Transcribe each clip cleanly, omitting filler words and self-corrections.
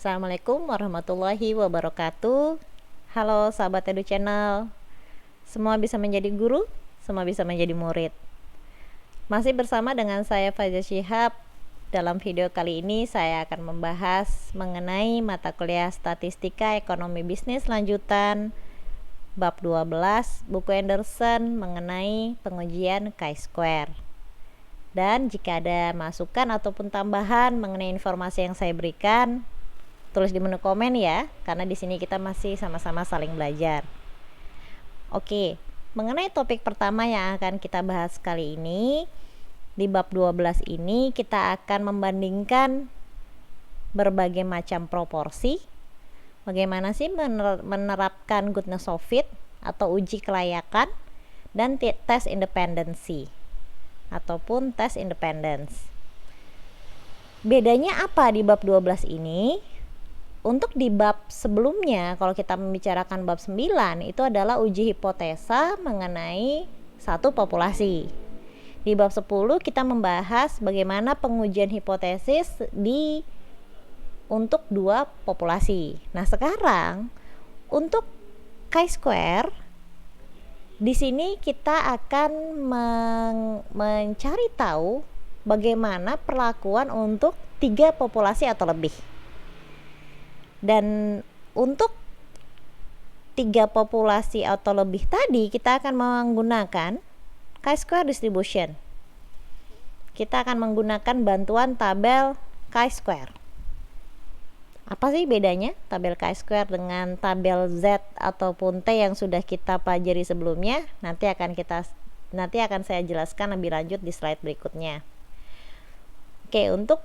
Assalamualaikum warahmatullahi wabarakatuh. Halo sahabat Edu Channel. Semua bisa menjadi guru, semua bisa menjadi murid. Masih bersama dengan saya Faiza Shihab. Dalam video kali ini saya akan membahas mengenai mata kuliah Statistika Ekonomi Bisnis lanjutan bab 12 buku Anderson mengenai pengujian chi-square. Dan jika ada masukan ataupun tambahan mengenai informasi yang saya berikan, tulis di menu komen ya, karena di sini kita masih sama-sama saling belajar. Oke, mengenai topik pertama yang akan kita bahas kali ini, di bab 12 ini kita akan membandingkan berbagai macam proporsi. Bagaimana sih menerapkan goodness of fit atau uji kelayakan dan tes independensi ataupun tes independence. Bedanya apa di bab 12 ini? Untuk di bab sebelumnya, kalau kita membicarakan bab 9, itu adalah uji hipotesa mengenai satu populasi. Di bab 10 kita membahas bagaimana pengujian hipotesis untuk dua populasi. Nah, sekarang untuk chi-square di sini kita akan mencari tahu bagaimana perlakuan untuk 3 populasi atau lebih. Dan untuk 3 populasi atau lebih tadi kita akan menggunakan chi-square distribution. Kita akan menggunakan bantuan tabel chi-square. Apa sih bedanya tabel chi-square dengan tabel Z ataupun T yang sudah kita pelajari sebelumnya? Nanti akan saya jelaskan lebih lanjut di slide berikutnya. Oke, untuk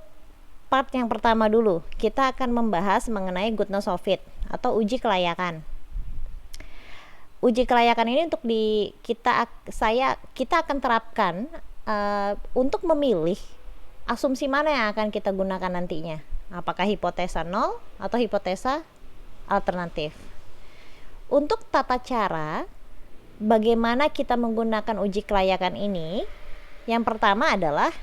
part yang pertama dulu, kita akan membahas mengenai goodness of fit atau uji kelayakan. Uji kelayakan ini untuk kita akan terapkan untuk memilih asumsi mana yang akan kita gunakan nantinya. Apakah hipotesa 0 atau hipotesa alternatif. Untuk tata cara bagaimana kita menggunakan uji kelayakan ini, yang pertama adalah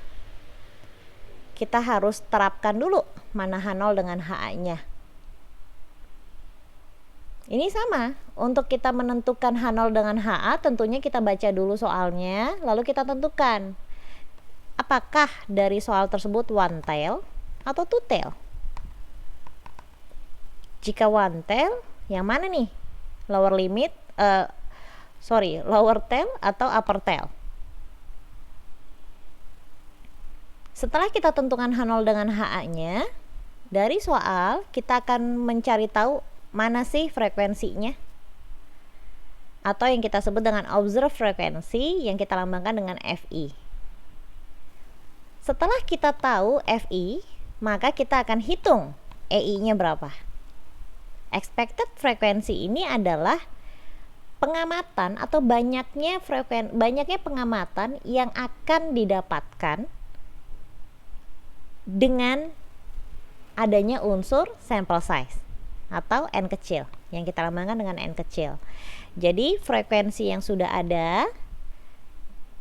kita harus terapkan dulu mana H0 dengan HA-nya. Ini sama, untuk kita menentukan H0 dengan HA tentunya kita baca dulu soalnya, lalu kita tentukan apakah dari soal tersebut one tail atau two tail. Jika one tail, yang mana nih? Lower tail atau upper tail? Setelah kita tentukan H0 dengan HA-nya, dari soal kita akan mencari tahu mana sih frekuensinya, atau yang kita sebut dengan observed frekuensi yang kita lambangkan dengan FI. Setelah kita tahu FI, maka kita akan hitung EI-nya berapa. Expected frekuensi ini adalah pengamatan atau banyaknya pengamatan yang akan didapatkan dengan adanya unsur sample size atau N kecil yang kita lambangkan dengan N kecil. Jadi frekuensi yang sudah ada,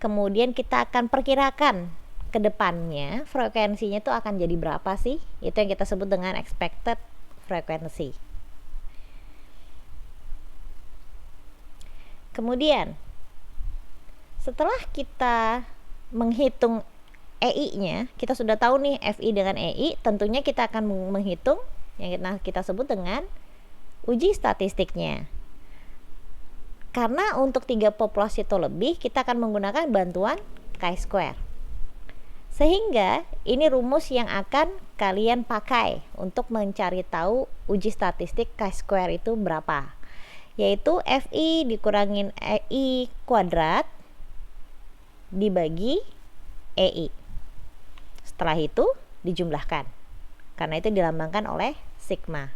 kemudian kita akan perkirakan ke depannya frekuensinya itu akan jadi berapa sih? Itu yang kita sebut dengan expected frekuensi. Kemudian setelah kita menghitung EI-nya, kita sudah tahu nih FI dengan EI, tentunya kita akan menghitung yang kita sebut dengan uji statistiknya. Karena untuk 3 populasi atau lebih, kita akan menggunakan bantuan chi-square. Sehingga ini rumus yang akan kalian pakai untuk mencari tahu uji statistik chi-square itu berapa. Yaitu FI dikurangin EI kuadrat dibagi EI. Setelah itu dijumlahkan, karena itu dilambangkan oleh sigma.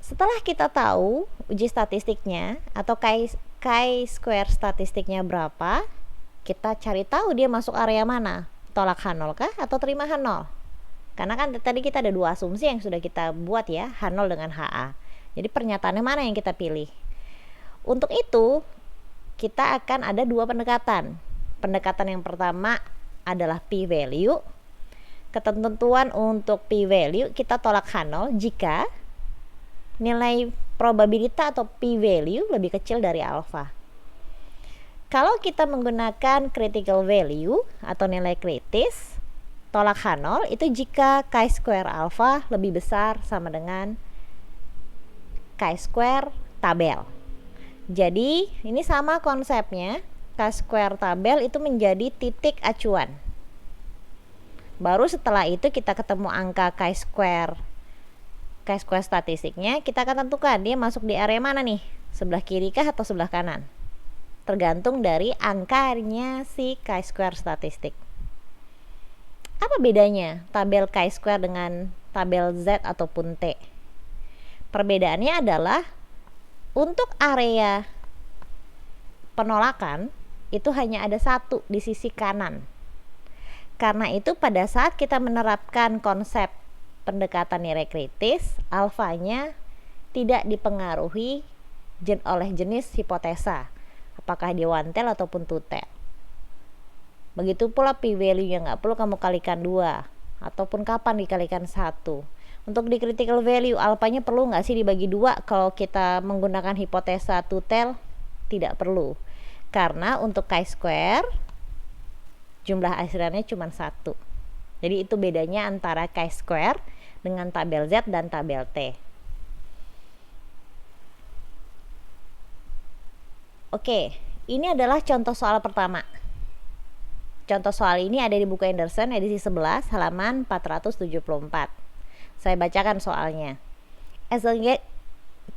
Setelah kita tahu uji statistiknya atau chi-square statistiknya berapa, kita cari tahu dia masuk area mana, tolak H0 kah atau terima H0. Karena kan tadi kita ada 2 asumsi yang sudah kita buat ya, H0 dengan HA. Jadi pernyataannya mana yang kita pilih. Untuk itu kita akan ada 2 pendekatan. Pendekatan yang pertama adalah p-value, Ketentuan untuk p-value kita tolak H0 jika nilai probabilitas atau p-value lebih kecil dari alfa. Kalau kita menggunakan critical value atau nilai kritis, tolak H0 itu jika chi-square alfa lebih besar sama dengan chi-square tabel. Jadi ini sama konsepnya, chi-square tabel itu menjadi titik acuan. Baru setelah itu kita ketemu angka chi-square statistiknya, kita akan tentukan dia masuk di area mana nih, sebelah kiri kah atau sebelah kanan, tergantung dari angkanya si chi-square statistik. Apa bedanya tabel chi-square dengan tabel Z ataupun T? Perbedaannya adalah untuk area penolakan itu hanya ada satu di sisi kanan. Karena itu pada saat kita menerapkan konsep pendekatan nilai kritis, alfanya tidak dipengaruhi oleh jenis hipotesa, apakah dia one tail ataupun two tail. Begitu pula p-value-nya nggak perlu kamu kalikan 2, ataupun kapan dikalikan 1. Untuk di critical value, alfanya perlu nggak sih dibagi 2 kalau kita menggunakan hipotesa two tail? Tidak perlu, karena untuk chi-square jumlah asirannya cuma 1. Jadi itu bedanya antara chi-square dengan tabel Z dan tabel T. Oke, ini adalah contoh soal pertama. Contoh soal ini ada di buku Anderson edisi 11 halaman 474. Saya bacakan soalnya.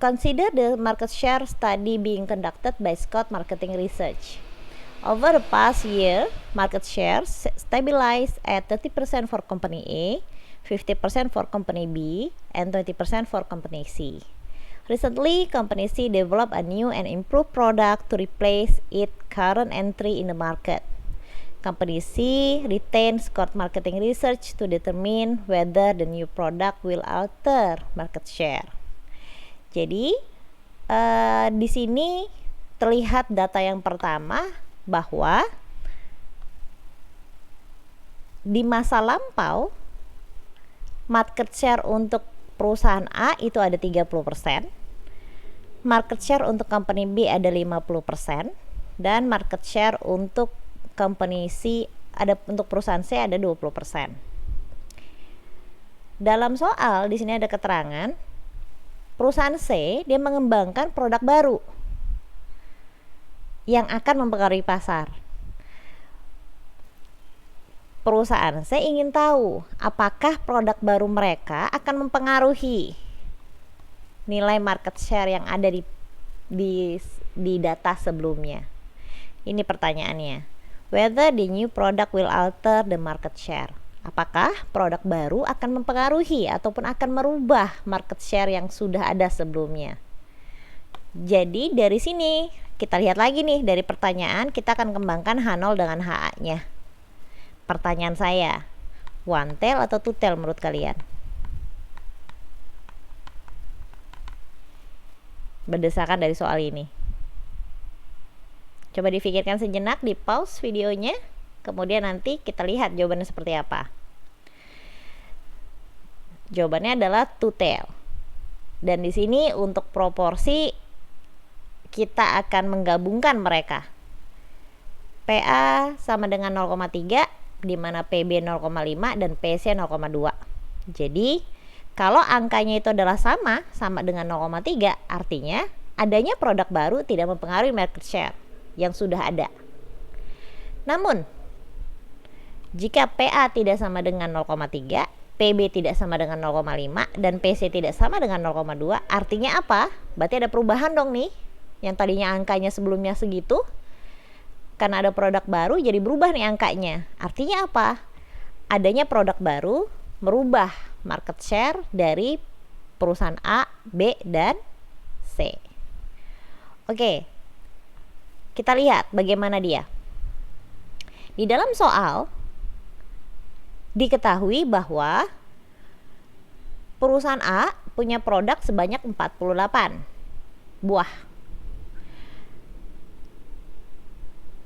Consider the market share study being conducted by Scott Marketing Research. Over the past year, market shares stabilized at 30% for company A, 50% for company B, and 20% for company C. Recently, company C developed a new and improved product to replace its current entry in the market. Company C retains Scott Marketing Research to determine whether the new product will alter market share. Jadi, di sini terlihat data yang pertama bahwa di masa lampau market share untuk perusahaan A itu ada 30%, market share untuk company B ada 50%, dan market share untuk company C untuk perusahaan C ada 20%. Dalam soal di sini ada keterangan perusahaan C dia mengembangkan produk baru yang akan mempengaruhi pasar. Perusahaan C ingin tahu apakah produk baru mereka akan mempengaruhi nilai market share yang ada di data sebelumnya. Ini pertanyaannya. Whether the new product will alter the market share. Apakah produk baru akan mempengaruhi ataupun akan merubah market share yang sudah ada sebelumnya. Jadi dari sini kita lihat lagi nih, dari pertanyaan kita akan kembangkan H0 dengan HA-nya. Pertanyaan saya, one tail atau two tail menurut kalian? Berdasarkan dari soal ini. Coba difikirkan sejenak, di pause videonya, kemudian nanti kita lihat jawabannya seperti apa. Jawabannya adalah two tail. Dan di sini untuk proporsi kita akan menggabungkan mereka. PA sama dengan 0,3, di mana PB 0,5 dan PC 0,2. Jadi kalau angkanya itu adalah sama dengan 0,3, artinya adanya produk baru tidak mempengaruhi market share yang sudah ada. Namun jika PA tidak sama dengan 0,3, PB tidak sama dengan 0,5, dan PC tidak sama dengan 0,2, artinya apa? Berarti ada perubahan dong nih. Yang tadinya angkanya sebelumnya segitu, karena ada produk baru jadi berubah nih angkanya. Artinya apa? Adanya produk baru merubah market share dari perusahaan A, B, dan C. Oke, kita lihat bagaimana dia. Di dalam soal diketahui bahwa perusahaan A punya produk sebanyak 48 buah.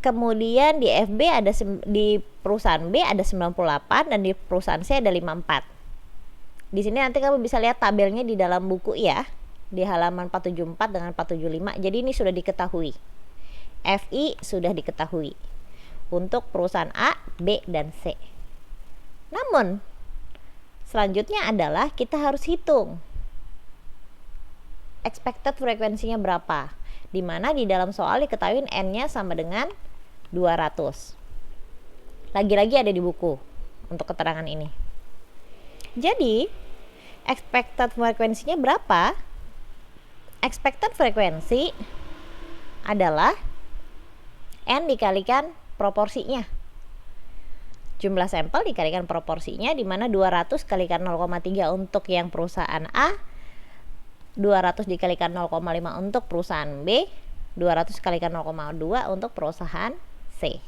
kemudian di FB ada di perusahaan B ada 98 dan di perusahaan C ada 54. Di sini nanti kamu bisa lihat tabelnya di dalam buku ya, di halaman 474 dengan 475. Jadi ini sudah diketahui. FI sudah diketahui untuk perusahaan A, B, dan C. Namun selanjutnya adalah kita harus hitung expected frekuensinya berapa, dimana di dalam soal diketahui N-nya sama dengan 200. Lagi-lagi ada di buku untuk keterangan ini. Jadi expected frekuensinya berapa? Expected frekuensi adalah N dikalikan proporsinya, jumlah sampel dikalikan proporsinya, dimana 200 kalikan 0,3 untuk yang perusahaan A, 200 dikalikan 0,5 untuk perusahaan B, 200 kalikan 0,2 untuk perusahaan C.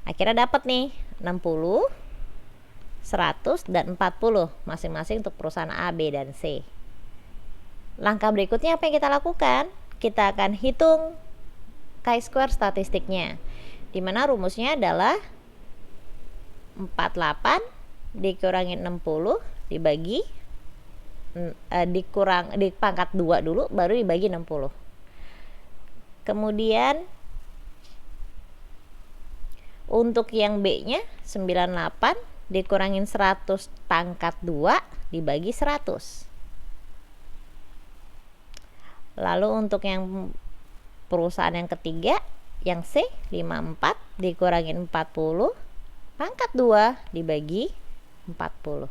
Akhirnya dapat nih 60, 100, dan 40 masing-masing untuk perusahaan A, B, dan C. Langkah berikutnya apa yang kita lakukan? Kita akan hitung chi-square statistiknya, dimana rumusnya adalah 48 dikurangin 60 dibagi dipangkat 2 dulu baru dibagi 60. Kemudian untuk yang B nya 98 dikurangin 100 pangkat 2 dibagi 100. Lalu untuk yang perusahaan yang ketiga yang C 54 dikurangin 40 pangkat 2 dibagi 40.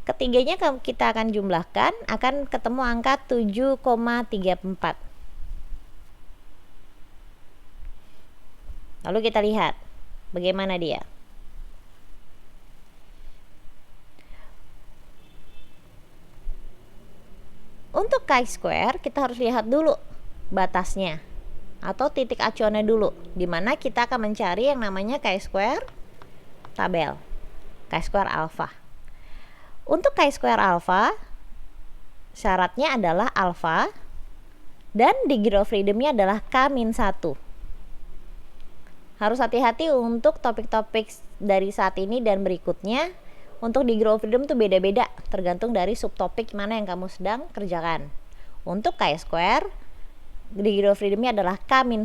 Ketiganya kita akan jumlahkan, akan ketemu angka 7,34. Lalu kita lihat bagaimana dia. Untuk chi-square kita harus lihat dulu batasnya atau titik acuannya dulu, dimana kita akan mencari yang namanya chi-square tabel, chi-square alpha. Untuk chi-square alpha syaratnya adalah alpha dan degree of freedom-nya adalah K-1. Harus hati-hati untuk topik-topik dari saat ini dan berikutnya. Untuk degree of freedom itu beda-beda tergantung dari subtopik mana yang kamu sedang kerjakan. Untuk chi-square degree of freedom-nya adalah K-1.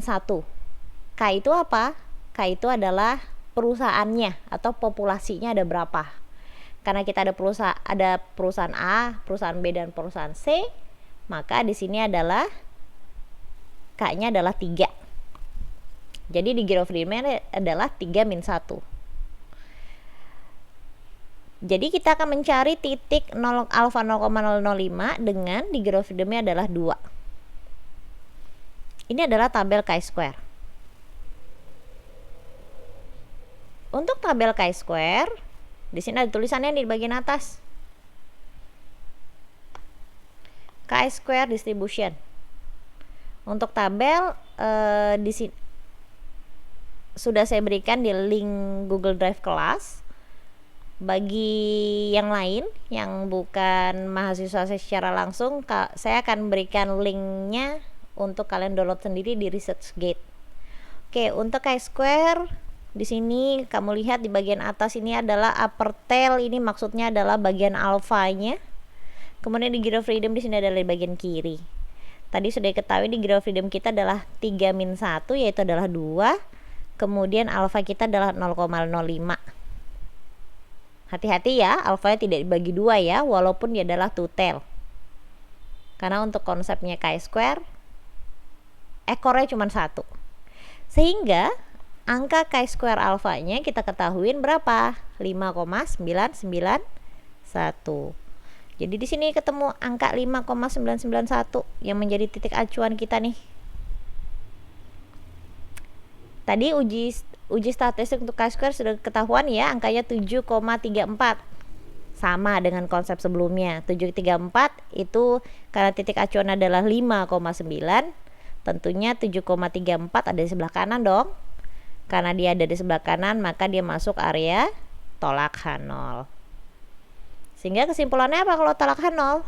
K itu apa? K itu adalah perusahaannya atau populasinya ada berapa. Karena kita ada perusahaan A, perusahaan B, dan perusahaan C, maka di sini adalah K-nya adalah 3. Jadi degree of freedom-nya adalah 3-1. Jadi kita akan mencari titik alpha 0,005 dengan degree of freedom-nya adalah 2. Ini adalah tabel chi-square. Untuk tabel chi-square, di sini ada tulisannya di bagian atas. Chi-square distribution. Untuk tabel di sini sudah saya berikan di link Google Drive kelas. Bagi yang lain yang bukan mahasiswa saya secara langsung, saya akan berikan linknya untuk kalian download sendiri di ResearchGate. Oke, untuk chi-square di sini kamu lihat di bagian atas ini adalah upper tail, ini maksudnya adalah bagian alfanya. Kemudian degree of freedom di sini adalah di bagian kiri. Tadi sudah diketahui degree of freedom kita adalah 3-1 yaitu adalah 2. Kemudian alfa kita adalah 0,05. Hati-hati ya, alfanya tidak dibagi 2 ya, walaupun dia adalah two tail. Karena untuk konsepnya chi-square ekornya cuma 1. Sehingga angka chi-square alfanya kita ketahuin berapa? 5,991. Jadi di sini ketemu angka 5,991 yang menjadi titik acuan kita nih. Tadi uji statistik untuk chi-square sudah ketahuan ya, angkanya 7,34. Sama dengan konsep sebelumnya. 7,34 itu karena titik acuan adalah 5,9, tentunya 7,34 ada di sebelah kanan dong. Karena dia ada di sebelah kanan, maka dia masuk area tolak H0. Sehingga kesimpulannya apa kalau tolak H0?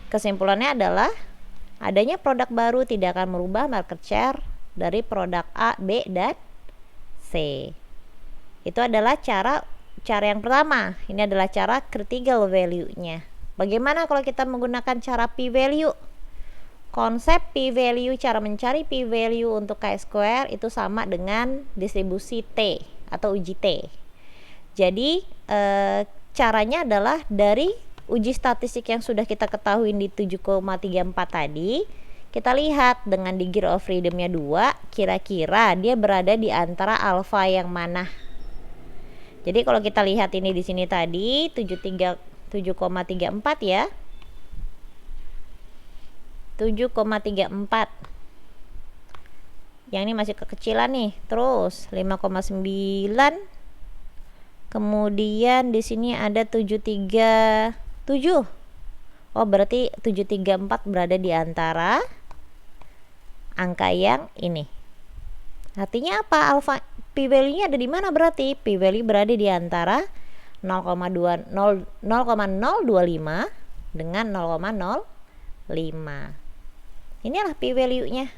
Kesimpulannya adalah Adanya produk baru tidak akan merubah market share dari produk A, B, dan C. Itu adalah cara yang pertama. Ini adalah cara critical value-nya. Bagaimana kalau kita menggunakan cara p-value? Konsep p-value, cara mencari p-value untuk chi-square itu sama dengan distribusi T atau uji T. Jadi caranya adalah dari uji statistik yang sudah kita ketahui di 7,34 tadi, kita lihat dengan degree of freedom-nya 2, kira-kira dia berada di antara alfa yang mana. Jadi kalau kita lihat ini di sini tadi 7,34 ya. 7,34. Yang ini masih kekecilan nih. Terus 5,9. Kemudian di sini ada 737. Oh, berarti 734 berada di antara angka yang ini. Artinya apa? Alfa p-value-nya ada di mana berarti? P-value berada di antara 0,25 dengan 0,05. Inilah p-value-nya.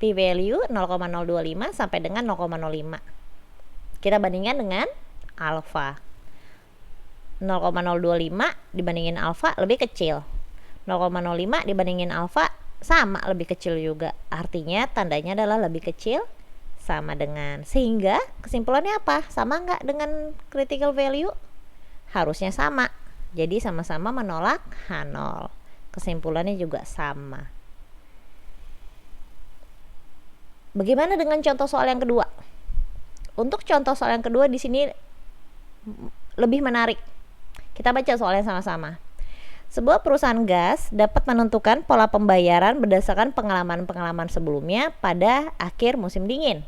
P-value 0,025 sampai dengan 0,05. Kita bandingkan dengan alfa. 0,025 dibandingin alfa lebih kecil. 0,05 dibandingin alfa sama lebih kecil juga. Artinya tandanya adalah lebih kecil sama dengan. Sehingga kesimpulannya apa? Sama nggak dengan critical value? Harusnya sama. Jadi sama-sama menolak H0. Kesimpulannya juga sama. Bagaimana dengan contoh soal yang kedua? Untuk contoh soal yang kedua di sini lebih menarik. Kita baca soalnya sama-sama. Sebuah perusahaan gas dapat menentukan pola pembayaran berdasarkan pengalaman-pengalaman sebelumnya pada akhir musim dingin,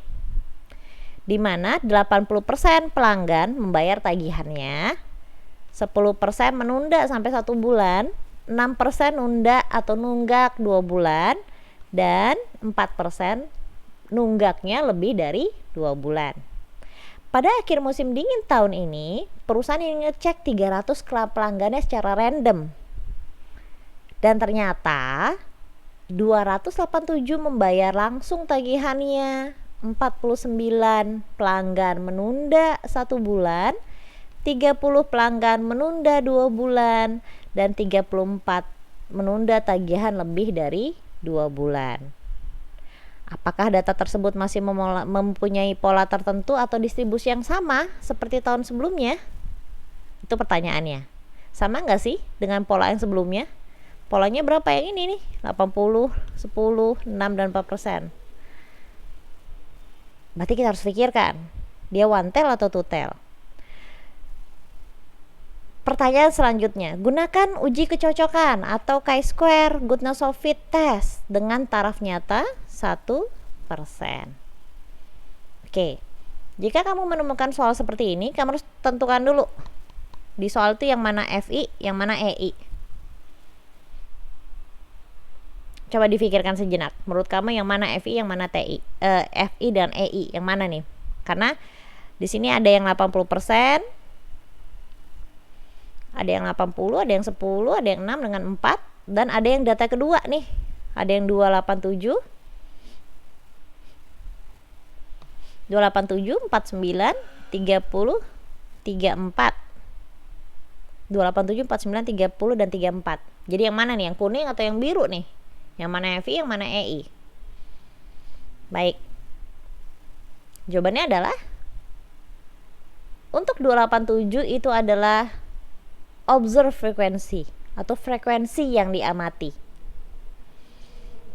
di mana 80% pelanggan membayar tagihannya, 10% menunda sampai 1 bulan, 6% nunda atau nunggak 2 bulan, dan 4% nunggaknya lebih dari 2 bulan. Pada akhir musim dingin tahun ini, perusahaan ini ngecek 300 pelanggannya secara random. Dan ternyata 287 membayar langsung tagihannya, 49 pelanggan menunda 1 bulan, 30 pelanggan menunda 2 bulan, dan 34 menunda tagihan lebih dari 2 bulan. Apakah data tersebut masih mempunyai pola tertentu atau distribusi yang sama seperti tahun sebelumnya? Itu pertanyaannya. Sama nggak sih dengan pola yang sebelumnya? Polanya berapa yang ini nih? 80, 10, 6, dan 4%. Berarti kita harus pikirkan, dia one tail atau two tail? Pertanyaan selanjutnya, gunakan uji kecocokan atau chi-square goodness of fit test dengan taraf nyata 1%. Oke, jika kamu menemukan soal seperti ini, kamu harus tentukan dulu di soal itu yang mana FI, yang mana EI. Coba difikirkan sejenak, menurut kamu yang mana FI, yang mana TI, FI dan EI, yang mana nih? Karena di sini ada yang 80%, ada yang 80, ada yang 10, ada yang 6 dengan 4, dan ada yang data kedua nih, ada yang 287, 49, 30, 34. 287, 49, 30, dan 34. Jadi yang mana nih? Yang kuning atau yang biru nih? Yang mana FI, yang mana EI? Baik. Jawabannya adalah untuk 287 itu adalah observe frequency atau frekuensi yang diamati.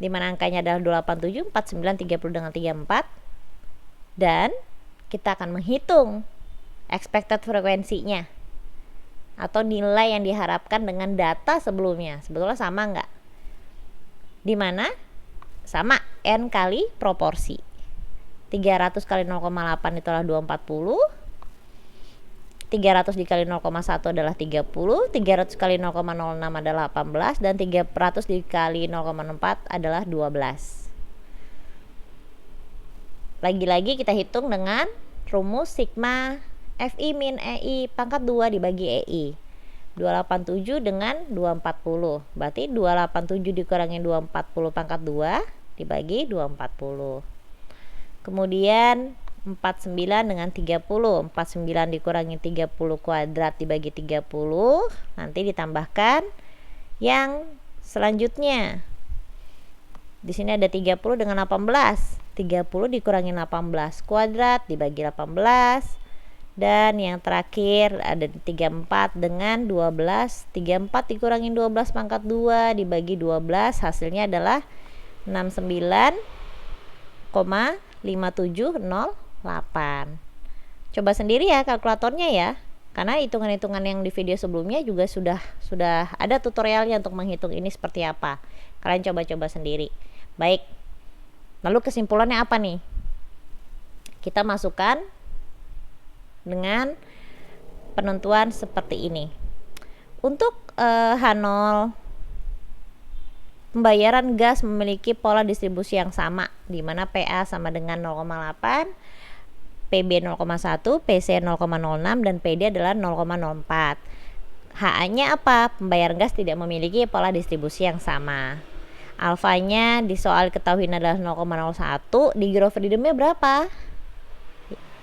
Di mana angkanya adalah 287, 49, 30 dengan 34. Dan kita akan menghitung expected frekuensinya atau nilai yang diharapkan dengan data sebelumnya. Sebetulnya sama nggak? Di mana sama N kali proporsi. 300 kali 0,8 itu adalah 240. 300 dikali 0,1 adalah 30. 300 kali 0,06 adalah 18. Dan 300 dikali 0,4 adalah 12. Lagi-lagi kita hitung dengan rumus sigma FI min EI pangkat 2 dibagi EI. 287 dengan 240. Berarti 287 dikurangi 240 pangkat 2 dibagi 240. Kemudian 49 dengan 30. 49 dikurangi 30 kuadrat dibagi 30. Nanti ditambahkan yang selanjutnya. Di sini ada 30 dengan 18. 30 dikurangi 18 kuadrat dibagi 18. Dan yang terakhir ada 34 dengan 12. 34 dikurangi 12 pangkat 2 dibagi 12, hasilnya adalah 69,5708. Coba sendiri ya kalkulatornya ya, karena hitungan-hitungan yang di video sebelumnya juga sudah ada tutorialnya untuk menghitung ini seperti apa. Kalian coba-coba sendiri. Baik, lalu kesimpulannya apa nih? Kita masukkan dengan penentuan seperti ini. Untuk H0, pembayaran gas memiliki pola distribusi yang sama, di mana PA sama dengan 0,8, PB 0,1, PC 0,06, dan PD adalah 0,04. HA-nya apa? Pembayaran gas tidak memiliki pola distribusi yang sama. Alfanya di soal ketahui adalah 0,01. Degree of freedom-nya berapa?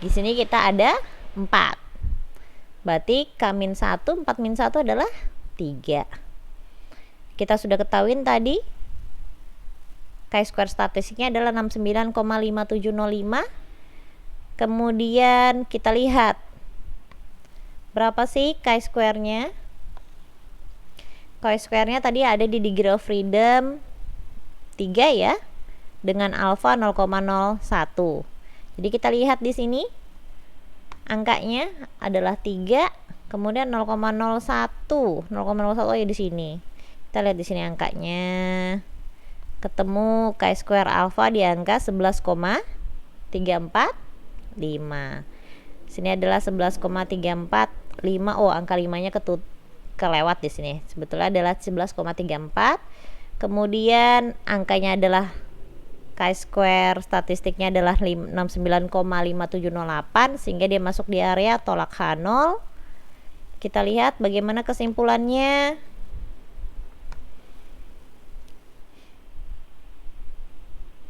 Di sini kita ada 4. Berarti K-1, 4-1 adalah 3. Kita sudah ketahuin tadi chi-square statistiknya adalah 69,5705. Kemudian kita lihat berapa sih chi-square-nya. Chi-square-nya tadi ada di degree of freedom 3 ya, dengan alfa 0,01. Jadi kita lihat di sini angkanya adalah 3, kemudian 0,01. 0,01 ya di sini. Kita lihat di sini angkanya. Ketemu chi-square alfa di angka 11,345. Sini adalah 11,345. Oh, angka 5-nya kelewat di sini. Sebetulnya adalah 11,34. Kemudian angkanya adalah chi-square statistiknya adalah 69,5708, sehingga dia masuk di area tolak H0. Kita lihat bagaimana kesimpulannya.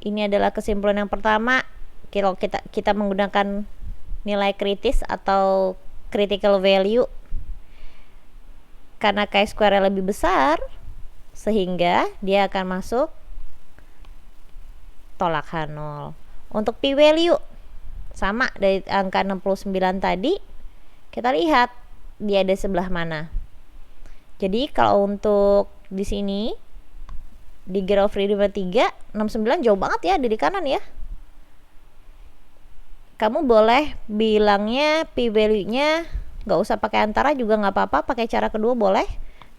Ini adalah kesimpulan yang pertama. Kalau kita menggunakan nilai kritis atau critical value, karena chi-square lebih besar, sehingga dia akan masuk tolak H0. Untuk p-value sama dari angka 69 tadi, kita lihat dia ada sebelah mana. Jadi kalau untuk di sini degree of freedom 3, 69 jauh banget ya, di kanan ya. Kamu boleh bilangnya p-value-nya nggak usah pakai antara juga nggak apa-apa, pakai cara kedua boleh,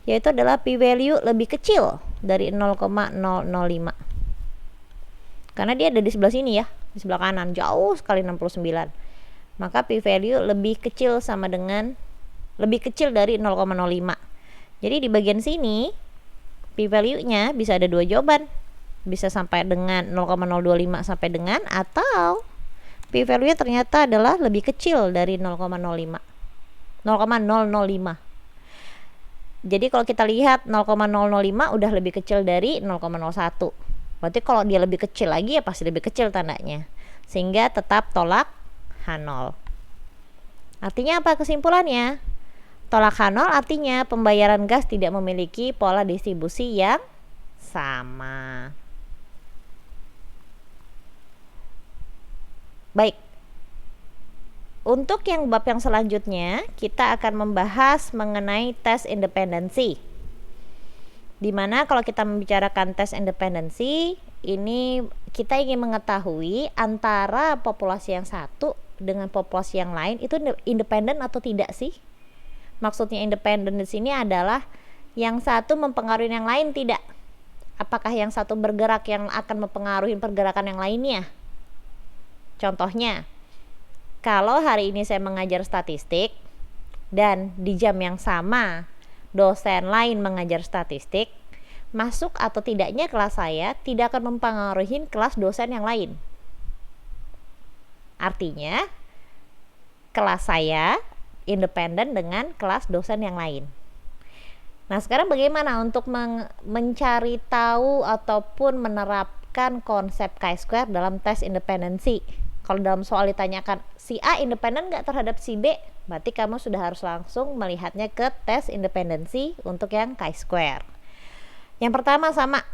yaitu adalah p-value lebih kecil dari 0,005. Karena dia ada di sebelah sini ya, di sebelah kanan, jauh sekali 69. Maka p-value lebih kecil dari 0,05. Jadi di bagian sini p-value-nya bisa ada dua jawaban. Bisa sampai dengan 0,025 sampai dengan, atau p-value-nya ternyata adalah lebih kecil dari 0,05. Jadi kalau kita lihat 0,005 udah lebih kecil dari 0,01. Berarti kalau dia lebih kecil lagi ya pasti lebih kecil tandanya. Sehingga tetap tolak H0. Artinya apa kesimpulannya? Tolak H0 artinya pembayaran gas tidak memiliki pola distribusi yang sama. Baik. Untuk yang bab yang selanjutnya, kita akan membahas mengenai tes independensi. Dimana kalau kita membicarakan tes independensi, ini kita ingin mengetahui antara populasi yang satu dengan populasi yang lain itu independen atau tidak sih? Maksudnya independen di sini adalah yang satu mempengaruhi yang lain tidak? Apakah yang satu bergerak yang akan mempengaruhi pergerakan yang lainnya? Contohnya, kalau hari ini saya mengajar statistik dan di jam yang sama dosen lain mengajar statistik, masuk atau tidaknya kelas saya tidak akan mempengaruhi kelas dosen yang lain. Artinya kelas saya independen dengan kelas dosen yang lain. Nah, sekarang bagaimana untuk mencari tahu ataupun menerapkan konsep chi-square dalam tes independensi? Kalau dalam soal ditanyakan si A independen nggak terhadap si B, berarti kamu sudah harus langsung melihatnya ke tes independensi untuk yang chi-square. Yang pertama sama,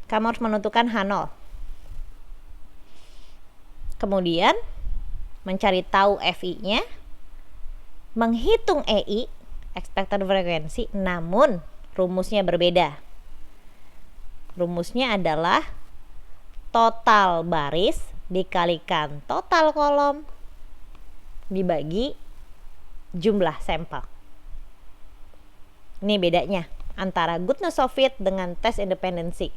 kamu harus menentukan H0. Kemudian mencari tahu FI-nya, menghitung EI, expected frekuensi, namun rumusnya berbeda. Rumusnya adalah total baris dikalikan total kolom dibagi jumlah sampel. Ini bedanya antara goodness of fit dengan tes independensi.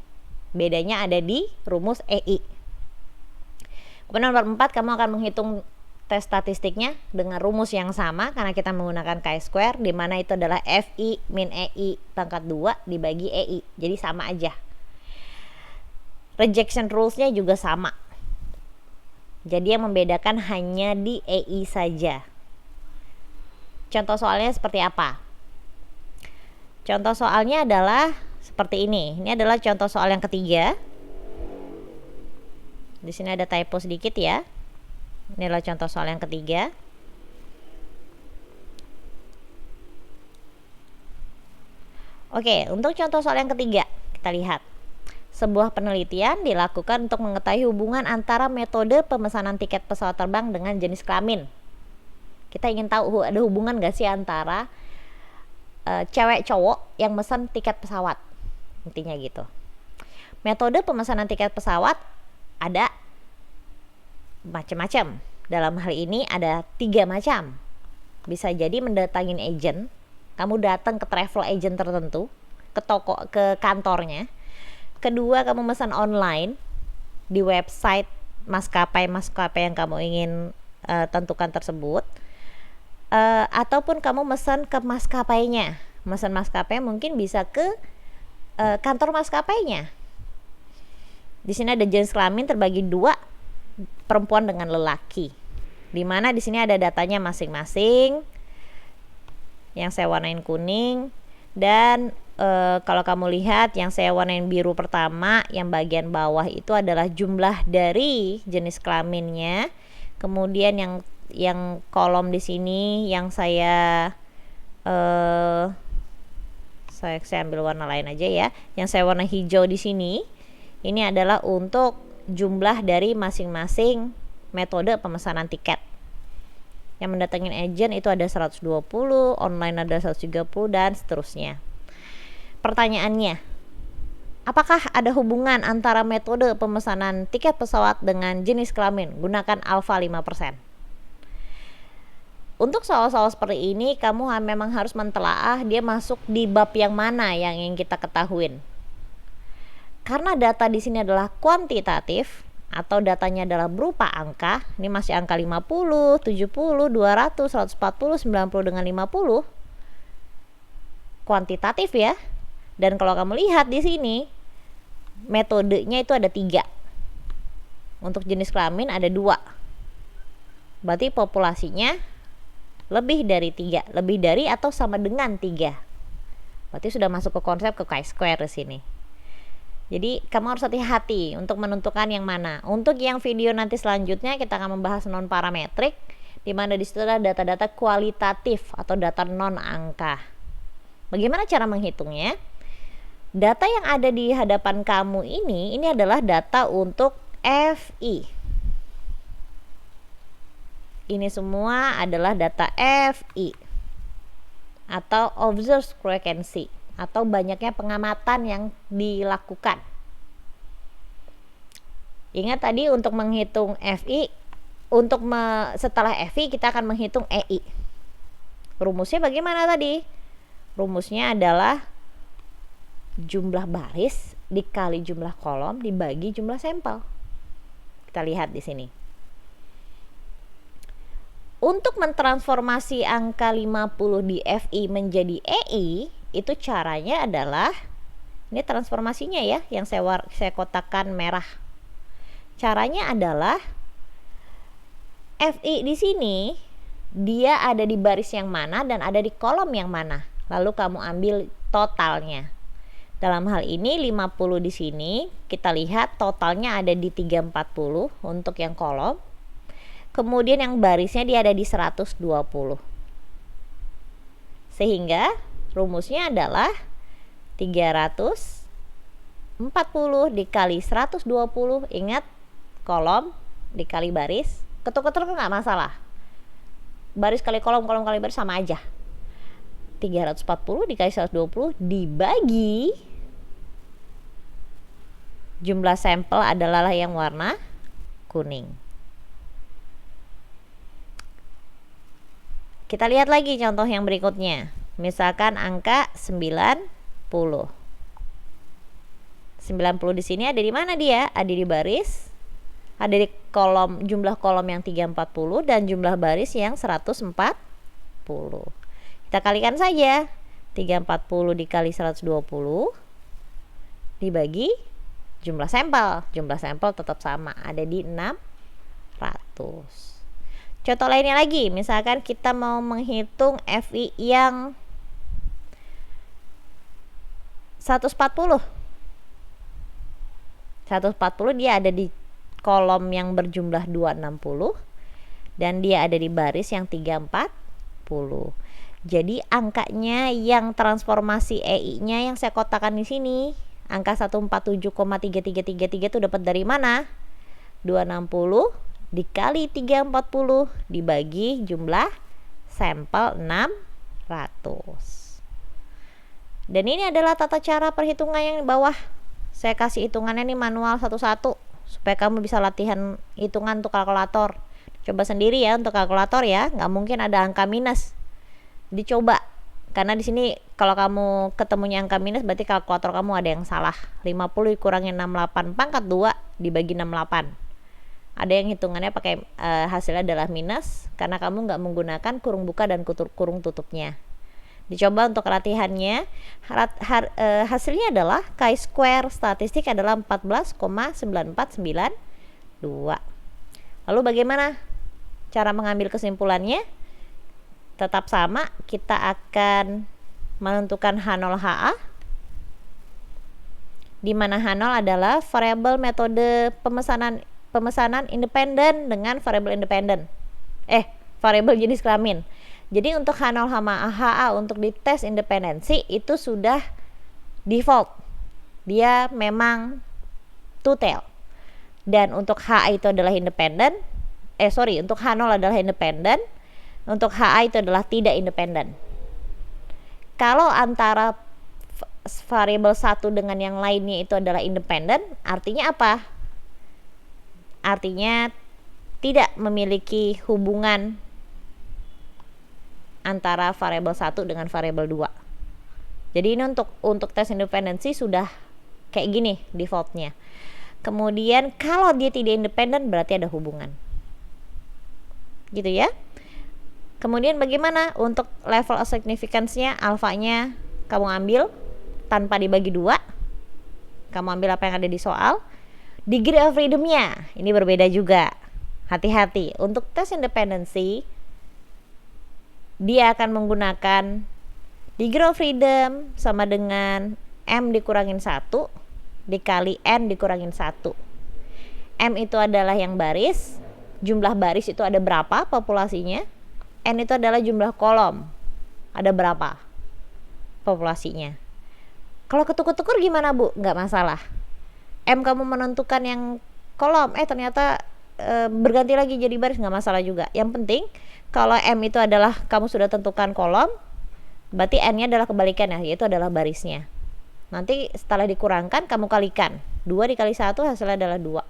Bedanya ada di rumus EI. Kemudian nomor 4, kamu akan menghitung tes statistiknya dengan rumus yang sama karena kita menggunakan chi-square, di mana itu adalah FI min EI pangkat 2 dibagi EI. Jadi sama aja. Rejection rules-nya juga sama. Jadi yang membedakan hanya di EI saja. Contoh soalnya seperti apa? Contoh soalnya adalah seperti ini. Ini adalah contoh soal yang ketiga. Di sini ada typo sedikit ya. Ini adalah contoh soal yang ketiga. Oke, untuk contoh soal yang ketiga, kita lihat. Sebuah penelitian dilakukan untuk mengetahui hubungan antara metode pemesanan tiket pesawat terbang dengan jenis kelamin. Kita ingin tahu ada hubungan gak sih antara cewek cowok yang mesen tiket pesawat. Intinya gitu. Metode pemesanan tiket pesawat ada macam-macam. Dalam hal ini ada 3 macam. Bisa jadi mendatangin agent. Kamu datang ke travel agent tertentu, ke toko, ke kantornya. Kedua, kamu mesan online di website maskapai yang kamu ingin tentukan tersebut. Ataupun kamu mesan ke maskapainya. Mesan maskapai mungkin bisa ke kantor maskapainya. Di sini ada jenis kelamin terbagi 2, perempuan dengan lelaki. Di mana di sini ada datanya masing-masing. Yang saya warnain kuning, dan kalau kamu lihat yang saya warnain biru pertama, yang bagian bawah itu adalah jumlah dari jenis kelaminnya. Kemudian yang kolom di sini yang saya ambil warna lain aja ya. Yang saya warna hijau di sini, ini adalah untuk jumlah dari masing-masing metode pemesanan tiket. Yang mendatangin agent itu ada 120, online ada 130 dan seterusnya. Pertanyaannya, apakah ada hubungan antara metode pemesanan tiket pesawat dengan jenis kelamin? Gunakan alfa 5%. Untuk soal-soal seperti ini, kamu memang harus mentelaah dia masuk di bab yang mana yang ingin kita ketahuin. Karena data di sini adalah kuantitatif atau datanya adalah berupa angka, ini masih angka 50, 70, 200, 140, 90 dengan 50. Kuantitatif ya. Dan kalau kamu lihat di sini, metodenya itu ada 3. Untuk jenis kelamin ada 2. Berarti populasinya lebih dari 3, lebih dari atau sama dengan 3. Berarti sudah masuk ke konsep ke chi-square di sini. Jadi kamu harus hati-hati untuk menentukan yang mana. Untuk yang video nanti selanjutnya kita akan membahas non parametrik, di mana di situ adalah data-data kualitatif atau data non angka. Bagaimana cara menghitungnya? Data yang ada di hadapan kamu ini adalah data untuk FI. Ini semua adalah data FI atau observed frequency, atau banyaknya pengamatan yang dilakukan. Ingat tadi untuk menghitung FI, setelah FI kita akan menghitung EI. Rumusnya bagaimana tadi? Rumusnya adalah jumlah baris dikali jumlah kolom dibagi jumlah sampel. Kita lihat di sini. Untuk mentransformasi angka 50 di FI menjadi EI, itu caranya adalah, ini transformasinya ya, yang saya kotakkan merah. Caranya adalah FI di sini dia ada di baris yang mana dan ada di kolom yang mana. Lalu kamu ambil totalnya. Dalam hal ini 50 di sini kita lihat totalnya ada di 340 untuk yang kolom. Kemudian yang barisnya dia ada di 120. Sehingga rumusnya adalah 340 dikali 120. Ingat, kolom dikali baris. Ketuk-ketuk nggak masalah. Baris kali kolom, kolom kali baris sama aja. 340 dikali 120 dibagi jumlah sampel adalah yang warna kuning. Kita lihat lagi contoh yang berikutnya. Misalkan angka 90. 90 di sini ada di mana dia? Ada di baris, ada di kolom, jumlah kolom yang 340 dan jumlah baris yang 140. Kita kalikan saja. 340 dikali 120 dibagi jumlah sampel. Jumlah sampel tetap sama, ada di 600. Contoh lainnya lagi, misalkan kita mau menghitung FI yang 140. 140 dia ada di kolom yang berjumlah 260 dan dia ada di baris yang 340. Jadi angkanya yang transformasi EI-nya yang saya kotakan di sini, angka 147,3333 itu dapat dari mana? 260 dikali 340 dibagi jumlah sampel 600. Dan ini adalah tata cara perhitungan yang di bawah. Saya kasih hitungannya nih manual satu-satu supaya kamu bisa latihan hitungan untuk kalkulator. Coba sendiri ya untuk kalkulator ya, nggak mungkin ada angka minus. Dicoba, karena di sini kalau kamu ketemunya angka minus berarti kalkulator kamu ada yang salah. 50 dikurangi 68 pangkat 2 dibagi 68. Ada yang hitungannya pakai hasilnya adalah minus karena kamu nggak menggunakan kurung buka dan kurung tutupnya. Dicoba untuk latihannya. Hasilnya adalah chi-square statistik adalah 14,9492. Lalu bagaimana cara mengambil kesimpulannya? Tetap sama, kita akan menentukan H0HA, di mana H0 adalah variabel metode pemesanan independen dengan variabel independen. Variabel jenis kelamin. Jadi untuk H0HA untuk di tes independensi itu sudah default. Dia memang two-tail. Dan untuk HA itu adalah independen. Untuk H0 adalah independen. Untuk HA itu adalah tidak independen. Kalau antara variabel satu dengan yang lainnya itu adalah independen, artinya apa? Artinya tidak memiliki hubungan antara variabel 1 dengan variabel 2. Jadi ini untuk tes independensi sudah kayak gini defaultnya. Kemudian kalau dia tidak independen berarti ada hubungan. Gitu ya. Kemudian bagaimana untuk level of significance-nya? Alfanya kamu ambil tanpa dibagi 2. Kamu ambil apa yang ada di soal. Degree of freedom-nya ini berbeda juga. Hati-hati. Untuk tes independensi dia akan menggunakan degree of freedom sama dengan M dikurangin 1 dikali N dikurangin 1. M itu adalah yang baris. Jumlah baris itu ada berapa populasinya? N itu adalah jumlah kolom. Ada berapa populasinya? Kalau ketuker-tuker gimana Bu? Nggak masalah. M kamu menentukan yang kolom, ternyata berganti lagi jadi baris, nggak masalah juga. Yang penting kalau M itu adalah kamu sudah tentukan kolom, berarti N-nya adalah kebalikannya, yaitu adalah barisnya. Nanti setelah dikurangkan kamu kalikan. 2 dikali 1 hasilnya adalah 2.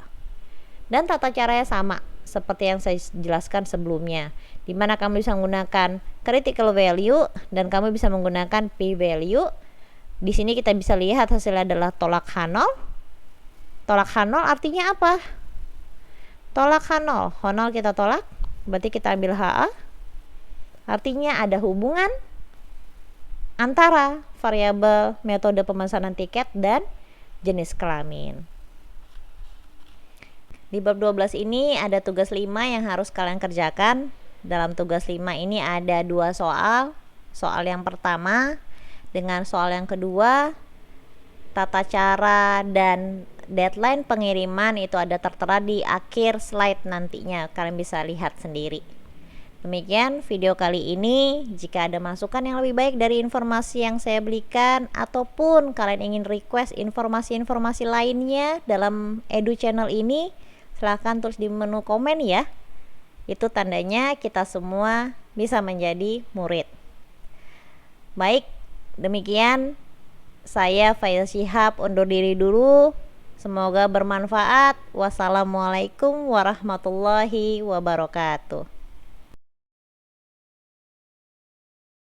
Dan tata caranya sama seperti yang saya jelaskan sebelumnya, di mana kamu bisa menggunakan critical value dan kamu bisa menggunakan p-value. Di sini kita bisa lihat hasilnya adalah tolak H0. Tolak H0 artinya apa? Tolak H0, H0 kita tolak, berarti kita ambil HA. Artinya ada hubungan antara variabel metode pemesanan tiket dan jenis kelamin. Di bab 12 ini ada tugas 5 yang harus kalian kerjakan. Dalam tugas 5 ini ada 2 soal. Soal yang pertama, Dengan soal yang kedua, tata cara dan deadline pengiriman itu ada tertera di akhir slide nantinya, kalian bisa lihat sendiri. Demikian video kali ini. Jika ada masukan yang lebih baik dari informasi yang saya berikan, ataupun kalian ingin request informasi-informasi lainnya dalam Edu Channel ini, silahkan tulis di menu komen ya. Itu tandanya kita semua bisa menjadi murid. Baik, demikian saya Faiza Shihab undur diri dulu. Semoga bermanfaat. Wassalamualaikum warahmatullahi wabarakatuh.